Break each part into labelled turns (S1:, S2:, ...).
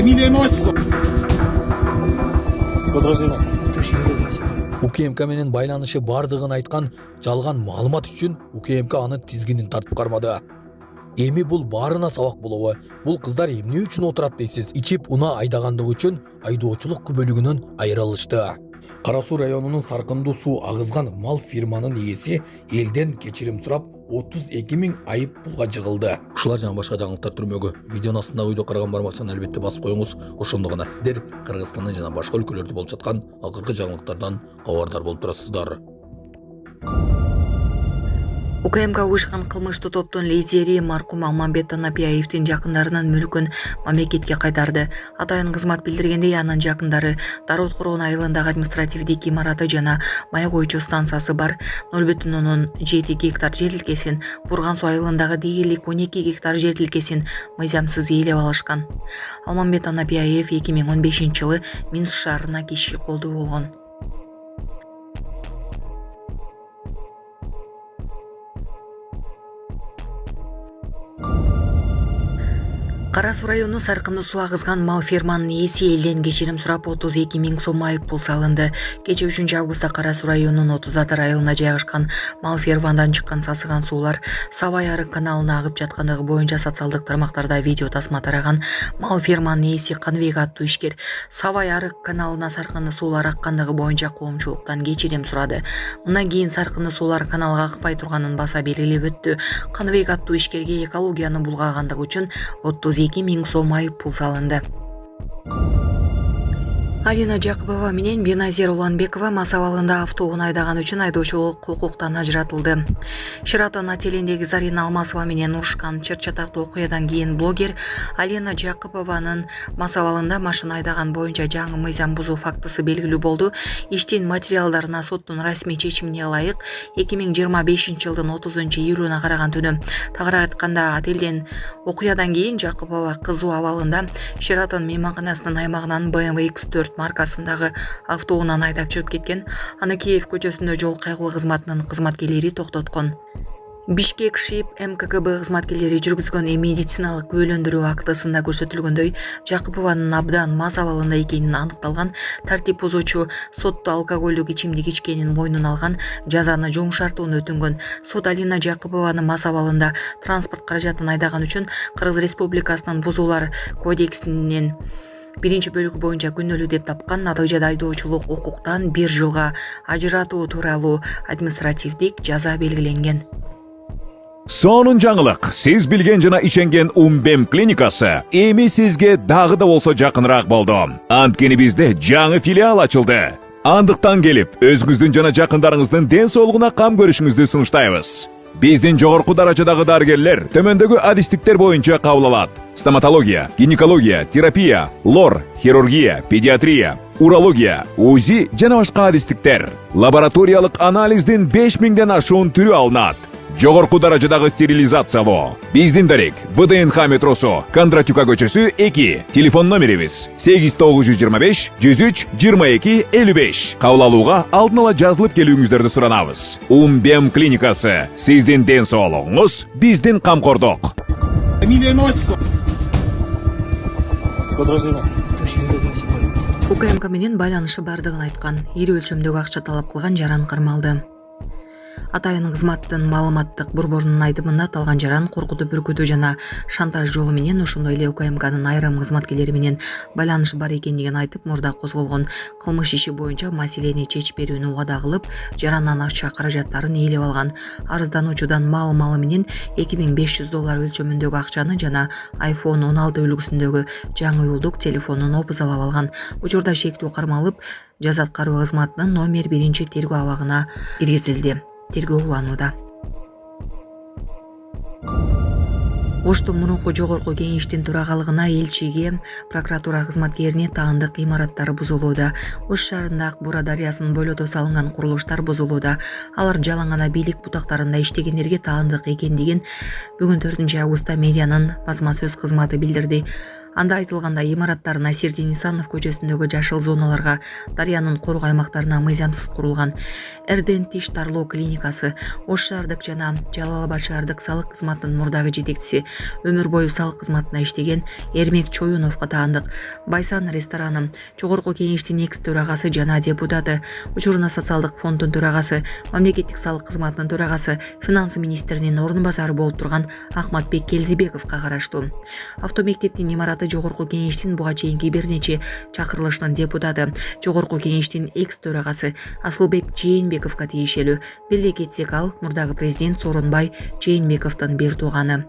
S1: Фамилия, имя, отчество.
S2: Подразделение.
S3: УКМК менен байланышы бардыгын айткан жалган маалымат үчүн УКМК анын тизгинин тартып кармады. Эми бул баарына сабак болобу? Бул кыздар эмне үчүн отурат дейсиз? Ичип уна айдагандыгы үчүн айдоочулук күбөлүгүнөн айрылышты. Кара Суу районунун Саркындуу суу агызган мал фирманын ээси элден кечирим сурап 32 000 айып пулга жыгылды. Ушулар жана башка жаңылыктар түрмөгү видеонун астындагы видео караган бармакчаны албетте басып коюңуз. Ошондо гана сиздер Кыргызстандын жана башка өлкөлөрдө болуп жаткан акыркы жаңылыктардан кабардар болуп турасыздар.
S4: УКМК уюшкан кылмыштуу топтун лидери маркум Алмамбет Танапиевдин жакындарынын мүлкүн мамлекетке кайтарды. Атайын кызмат билдиргендей, анын жакындары Дарот Короон айылындагы административдик имараты жана май койчу станциясы бар 0,7 гектар жер тилкесин, Бурган суу айылындагы дээрлик 12 гектар жер тилкесин мыйзамсыз ээлеп алышкан. Алмамбет Танапиев 2015-жылы Минск шаарына киши колдуу болгон. Кара Суу району Саркындуу суу агызган мал ферманын ээси элден кечирим сурап 32 000 сом айып пул салынды. Кечээ 3-августта Кара Суу районунун 30 айылына жайгашкан мал фермандан чыккан сасыган суулар Сабай арык каналына агып жаткандыгы боюнча социалдык тармактарда видео тасма тараган. Мал ферманын ээси Каныбек аттуу ишкер Сабай арык каналына саркынды суулар аккандыгы боюнча коомчулуктан кечирим сурады. Мындан кийин саркынды суулар каналга акпай турганын баса белгилеп өттү. Каныбек аттуу ишкерге экологияны булгагандыгы үчүн 32 000 сом айып пул салынды. Алина Жакыпова менен Беназир Уланбекова мас абалында автоунаа айдаган үчүн айдоочулук укуктан ажыратылды. Шыратан отелиндеги Зарина Алмасова менен урушкан чыр-чатактуу окуядан кийин блогер Алина Жакыпованын мас абалында машина айдаган боюнча жаңы мыйзам бузуу фактысы белгилүү болду. Иштин материалдарына соттун расмий чечимине ылайык 2025-жылдын 30-июлуна караган түнү, тагыраак айтканда отелден окуядан кийин Жакыпова кызуу абалында Шыратан мейманканасынын аймагынан BMW X4 маркасындагы автоунааны айдап чыгып кеткен. Аны Киев көчөсүндө жол кайгылуу кызматынын кызматкерлери токтоткон. Бишкек ШИП МККБ кызматкерлери жүргүзгөн медициналык күбөлөндүрүү актысында көрсөтүлгөндөй, Жакыпованын абдан мас абалында экени аныкталган. Тартип бузуучу сотто алкоголдук ичимдик ичкенин мойнуна алган, жазаны жумшартууну өтүнгөн. Сот Алина Жакыпованы мас абалында транспорт каражатын айдаган үчүн Кыргыз Республикасынын бузуулар кодексинин 1-бөлүгү боюнча күнөөлүү деп тапкан. Натыйжада айдоочулук укуктан 1 жылга ажыратуу тууралуу административдик жаза белгиленген.
S5: Сонун жаңылык. Сиз билген жана иченген Умбем клиникасы эми сизге дагы да болсо жакыныраак болду. Анткени бизде жаңы филиал ачылды. Андыктан келип, өзүңүздүн жана жакындарыңыздын ден соолугуна кам көрүшүңүздү сунуштайбыз. Биздин жогорку даражадагы дарыгерлер төмөндөгү адистиктер боюнча кабыл алат: стоматология, гинекология, терапия, лор, хирургия, педиатрия, урология, УЗИ жана башка адистиктер. Лабораториялык анализдин 5000ден ашуун түрү алынат. Жогорку даражадагы стерилизациялоо. Биздин дарек ВДНХ метросу, Кондратюка көчөсү 2. Телефон номерибиз 8925 103 22 55. Кабыл алууга алдын ала жазылып келүүңүздөрдү суранабыз. Умбем клиникасы. Сиздин ден соолугуңуз, биздин камкордук.
S1: Фамилия, имя, отчество.
S2: Подразделение.
S4: УКМК менен байланышы бардыгын айткан, ири өлчөмдөгү акча талап кылган жаран кармалды. Атайын кызматтын маалыматтык борборунун айтымында аталган жаран коркутуу, бүркүтүү жана шантаж жолу менен ошондой эле УКМКнын айрым кызматкерлери менен байланышы бар экендигин айтып, мурда козголгон кылмыш иши боюнча маселени чечип берүүнү убада кылып, жарандан акча каражаттарын ээлеп алган. Арыздануучудан малы менен $2500 өлчөмүндөгү акчаны жана iPhone 16 үлгүсүндөгү жаңы уюлдук телефонун опузалап алган. Учурда шектүү кармалып, жаза аткаруу кызматынын номер 1 тергөө абагына киргизилди. Тергөө уланууда. Оштун мурунку жогорку кеңештин төрагалыгына элчиге, прокуратура кызматкерине таандык имараттар бузулууда. Ош шаарында Бура дарыясынын бойлото салынган курулуштар бузулууда. Алар жалаң гана бийлик бутактарында иштегендерге таандык экендигин бүгүн 4 августта медианын басма сөз кызматы билдирди. Анда айтылгандай имараттар Насирдин Исанов көчөсүндөгү жашыл зоналарга, дарыянын коргоо аймактарына мыйзамсыз курулган. Эрден Тиш тарлоо клиникасы, Ош шаардык жана Жалал Абад шаардык салык кызматынын мурдагы жетекчиси, өмүр бою салык кызматына иштеген Эрмек Чоюновго таандык. Байсан рестораны, Жогорку кеңештин экс төрагасы жана депутаты, Учурунаа социалдык фонддун төрагасы, мамлекеттик салык кызматынын төрагасы, финансы министринин орун базары болуп турган Ахматбек Келзибековго караштуу. Автомектептин имараты Жогорку кеңештин буга чейинки бир нече чакырылыштын депутаты, Жогорку кеңештин экс төрагасы Асылбек Жээнбековго тиешелүү. Биле кетсек, ал мурдагы президент Сооронбай Жээнбековдун бир тууганы.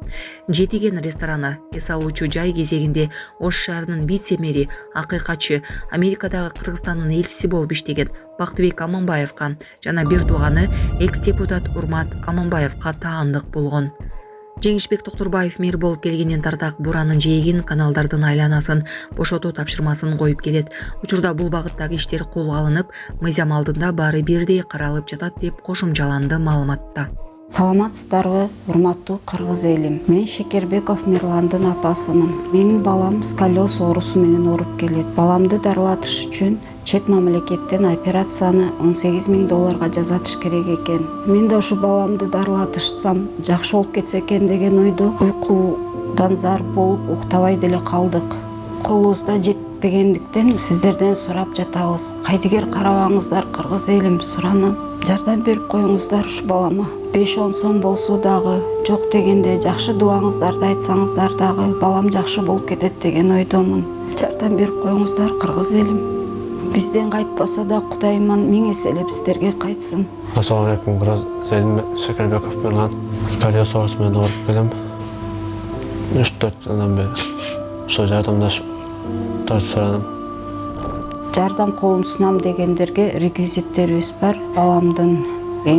S4: Жетиген рестораны эс алуучу жай кезегинде Ош шаарынын вице-мэри, акыйкатчы, Америкадагы Кыргызстандын элчиси болуп иштеген Бактыбек Аманбаевга жана бир тууганы экс-депутат Урмат Аманбаевга таандык болгон. Жеңишбек Токтурбаев мэр болуп келгенден тартак Буранын жээгин, каналдардын айланасын бошотуу тапшырмасын коюп келет. Учурда бул багыттагы иштер колго алынып, мыйзам алдында баары бирдей каралып жатат деп кошумчаланды маалыматта.
S2: Саламатсыздарбы, урматтуу кыргыз элим. Мен Шекербеков Мирландын апасымын. Менин балам сколиоз оорусу менен ооруп келет. Баламды дарылатыш үчүн чет мамлекеттен операцияны $18,000 жасатыш керек экен. Мен да ушу баламды дарылатышсам жакшы болуп кетсе экен деген ойдо уйкудан зар болуп уктабай деле калдык. Колубузда жетпегендиктен сиздерден сурап жатабыз. Кайдыгер карабаңыздар кыргыз элим, суранам. Жардам берип коюңуздар ушу балама. 5-10 сом болсо дагы, жок дегенде жакшы дубаңыздарды айтсаңыздар дагы балам жакшы болуп кетет деген ойдомун. Жардам берип коюңуздар кыргыз элим. Бизден кайтпаса да Кудайыман миң эселеп сиздерге кайтсын.
S6: Ассаламу алейкум, Зейдин Шекербеков Мирлан. Сколиоз оорусу менен ооруп келем. 3-4 жылдан бери ошо жардамдашып сурадым.
S2: Жардам колун сунам дегендерге реквизиттерибиз бар. Баламдын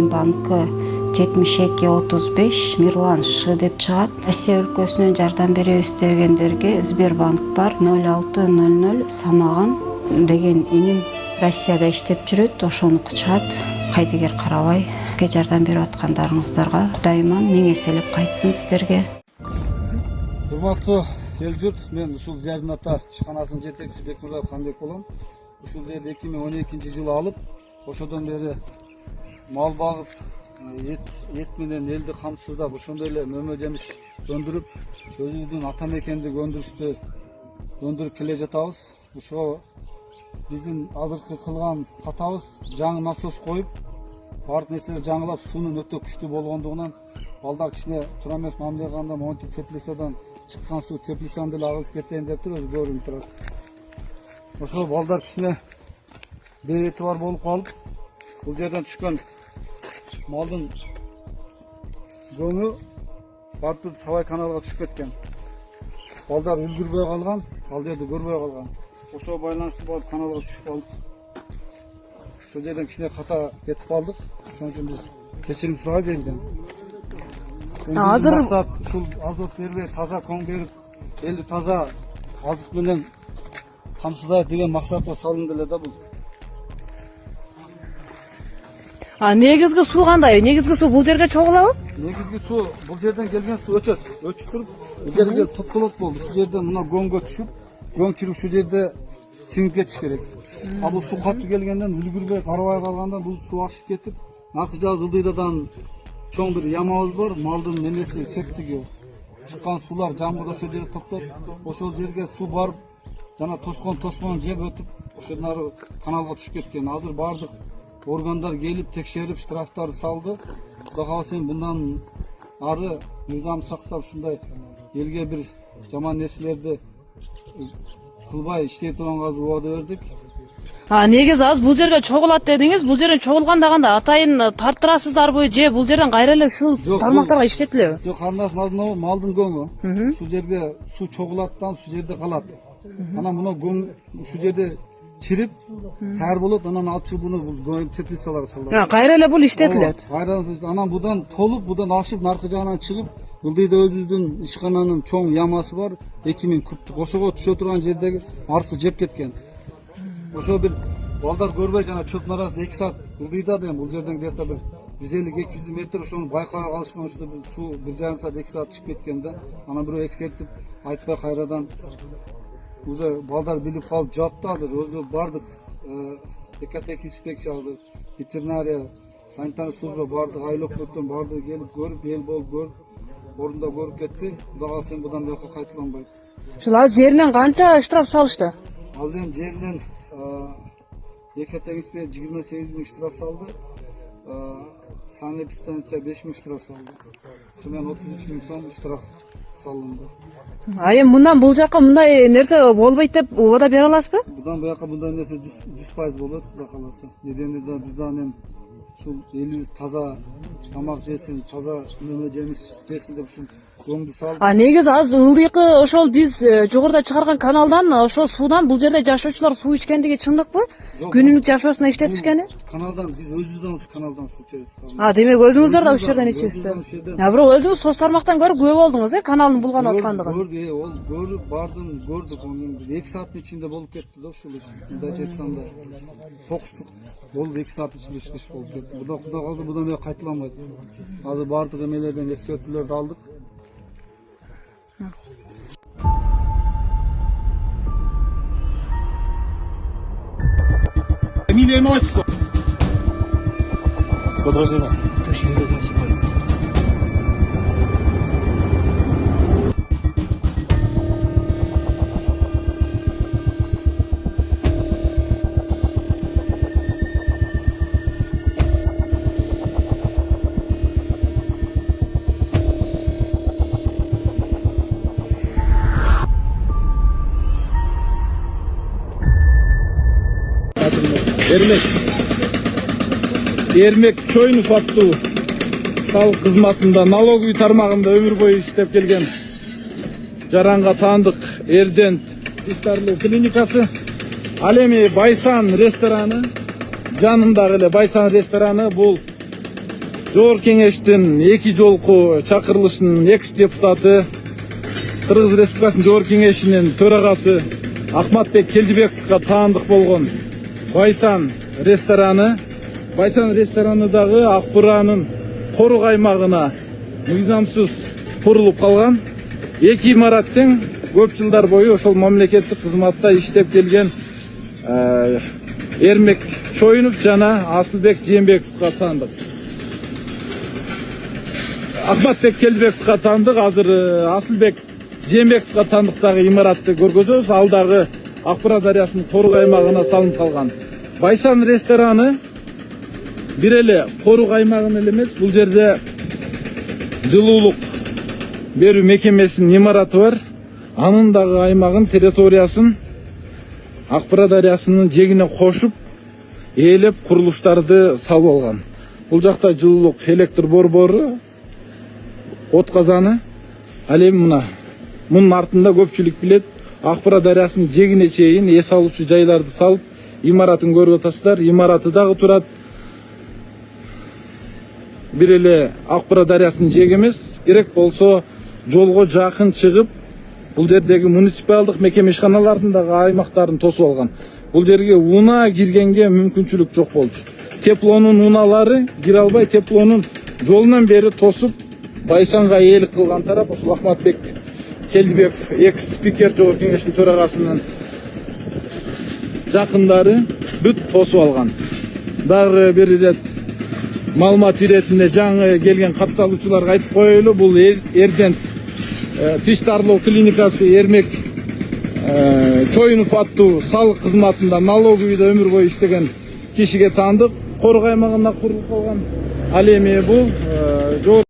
S2: банкы 7235 Мирлан Ш деп чыгат. Россия өлкөсүнөн жардам беребиз дегендерге Сбербанк бар. 0600 Самаган деген иним Россияда иштеп жүрөт, ошонуку чыгат. Кайдыгер карабай бизге жардам берип аткандарыңыздарга Кудайыман миң эселеп кайтсын сиздерге.
S1: Урматтуу эл журт, мен ушул Зиярдын ата ишканасынын жетекчиси Бекмурзаев Канбек болом. Ушул жерди 2012-жылы алып, ошодон бери мал багып, эт менен элди камсыздап, ошондой эле мөмө жемиш өндүрүп, өзүбүздүн ата мекендик өндүрүштү өндүрүп келе жатабыз. Ошо биздин азыркы кылган катабыз жаңы насос коюп, баардык нерселер жаңылап, суунун өтө күчтүү болгондугунан балдар кичине туура эмес мамиле кылганда монтип теплицадан чыккан суу теплицаны деле агызып кетейин деп туруп өзү көрүнүп турат. Ошо балдар кичине бейэтибар болуп калып, бул жерден түшкөн малдын көңү барып Сабай каналга түшүп кеткен. Балдар үлгүрбөй калган, ал жерди көрбөй калган. Ошо байланыштуу болуп каналга түшүп калып, ошол жерден кичине ката кетип калдык. Ошон үчүн биз кечирим сурайбыз элден. Азыр максат ушул азот бербей, таза коң берип, элди таза азык менен камсыздайт деген максатка салынды эле да бул.
S7: Негизги суу кандай? Негизги суу бул жерге чогулабы?
S1: Негизги суу бул жерден келген суу өчөт. Өчүп туруп, бул жерге топтолот болду. Ушул жерден мына көңгө түшүп, көң чирip ушул жерде сиңип кетиш керек. А бул суу катуу келгенден үлгүрбөй карабай калганда бул суу ашып кетип, наркы жагы Ылдыйдадан чоң бир ямабыз бар, малдын немеси септиги. Чыккан суулар жамгырда ошол жерге топтоп, ошол жерге суу барып, жана тосмон жеп өтүп, ошол нары каналга түшүп кеткен. Азыр баардык органдар келип текшерип штрафтарды салды. Кудай кааласа мындан ары мыйзам сактап ушундай элге бир жаман нерселерди кылбай иштей турганга убада бердик.
S7: Негизи азыр бул жерге чогулат дедиңиз. Бул жерден чогулганда кандай атайын тарттырасыздарбы же бул жерден кайра эле ушул тармактарга иштетилеби?
S1: Жок, кандайдыр малдын көңү. Ушул жерге суу чогулаттан ушул жерде калат. Анан мына көң ушул жерде чирип, тар болот, анан алып чыгып буну теплицаларга салат.
S7: Кайра эле бул иштетилет.
S1: Анан будан толуп, будан ашып, наркы жагынан чыгып, Ылдыйда өзүбүздүн ишкананын чоң ямасы бар, 2000 кубтук. Ошого түшө турган жердеги наркы жеп кеткен. Ошо бир балдар көрбөй жана чөптүн арасында 2 саат Ылдыйда деген бул жерден где-то бир 150-200 метр ошону байкабай калышкан, ошо суу 1,5 саат 2 саат чыгып кеткен да. Анан бирөө эскертип, айтпай кайрадан уже балдар билип калып жапты азыр өзү бардык экотех инспекциясы ветеринария санитарный служба бардык айлык өттөн бардыгы келип көрүп эл болуп көрүп орунда көрүп кетти. Кудай кааласа эми будан буяка кайталанбайт.
S7: Ушул азыр жеринен канча штраф салышты?
S1: Ал эми жеринен экотех инспекция 28 000 штраф салды. Санэпидстанция 5 000 штраф салды. Ошо менен 33 000 сом штраф салынды.
S7: А эми мындан бул жака мындай нерсе болбойт деп убада бере аласызбы?
S1: Будан буяка мындай нерсе 100% болот, Кудай кааласа. Эдени да биз да эми ушул элибиз таза тамак жесин, таза неме жемиш жесин деп ушул көңдү салып.
S7: А негизи азыр ылдыйкы ошол биз жогоруда чыгарган каналдан ошол суудан бул жерде жашоочулар суу ичкендиги чындыкпы? Күнүлүк жашоосуна иштетишкени?
S1: Каналдан биз өзүбүздөн ушу каналдан суу ичебиз.
S7: А демек өзүңүздөр да ушул жерден ичесиздер. А бирок өзүңүз соц тармактан көрүп күбө болдуңуз, каналдын булганып аткандыгын.
S1: Көрдүк, ол көрүп бардым, көрдүк. Эми 2 сааттын ичинде болуп кетти да ушул иш. Мындайча айтканда фокустук болду 2 саат ичинде иш болуп кетти. Кудай кааласа будан бери кайталанбайт. Азыр бардык эмелерден эскертүүлөрдү алдык.
S8: Фамилия, имя, отчество. Подразделение.
S9: Эрмек Чоюнов аттуу салык кызматында налоговый тармагында өмүр бою иштеп келген жаранга таандык Эрдент тиш дарылоо клиникасы, ал эми Байсан рестораны жанындагы эле Байсан рестораны бул Жогорку Кеңештин 2 жолку чакырылышынын экс депутаты Кыргыз Республикасынын Жогорку Кеңешинин төрагасы Ахматбек Келдибековго таандык болгон Байсан ресторанындагы ак буранын корук аймагына мыйзамсыз курулуп калган 2 имарат тең көп жылдар бою ошол мамлекеттик кызматта иштеп келген Эрмек Чоюнов жана Асылбек Жээнбековго таандык. Ахматбек Келдибековго таандык, азыр Асылбек Жээнбековго таандыктагы имаратты көргөзөбүз. Ал дагы Ак Бура дарыясынын корук аймагына салынып калган. Байсан рестораны бир эле корук аймагын эле эмес, бул жерде жылуулук берүү мекемесинин имараты бар. Анын дагы аймагын территориясын Ак Бура дарыясынын жегине кошуп, ээлеп курулуштарды салып алган. Бул жакта жылуулук, электр борбору, от казаны, ал эми мунун артында көпчүлүк билет, Ак Бура дарыясынын жегине чейин эс алуучу жайларды салып, имаратын көрүп атасыздар. Имараты дагы турат. Бир эле Ак Бура дарыясынын жеги эмес, керек болсо жолго жакын чыгып, бул жердеги муниципалдык мекеме ишканалардын дагы аймактарын тосуп алган. Бул жерге унаа киргенге мүмкүнчүлүк жок болчу. Теплонун унаалары кире албай, теплонун жолунан бери тосуп, Байсанга ээлик кылган тарап ошол Ахматбек Келдибеков, экс-спикер Жогорку Кеңештин төрагасынын жакындары бүт тосуп алган. Дагы бир ирет маалымат иретинде жаңы келген катталуучуларга айтып коелу, бул Эрдент тиш дарылоо клиникасы Эрмек Чоюнов аттуу салык кызматында налоговыйда өмүр бою иштеген кишиге таандык, корук аймагына курулуп калган. Ал эми бул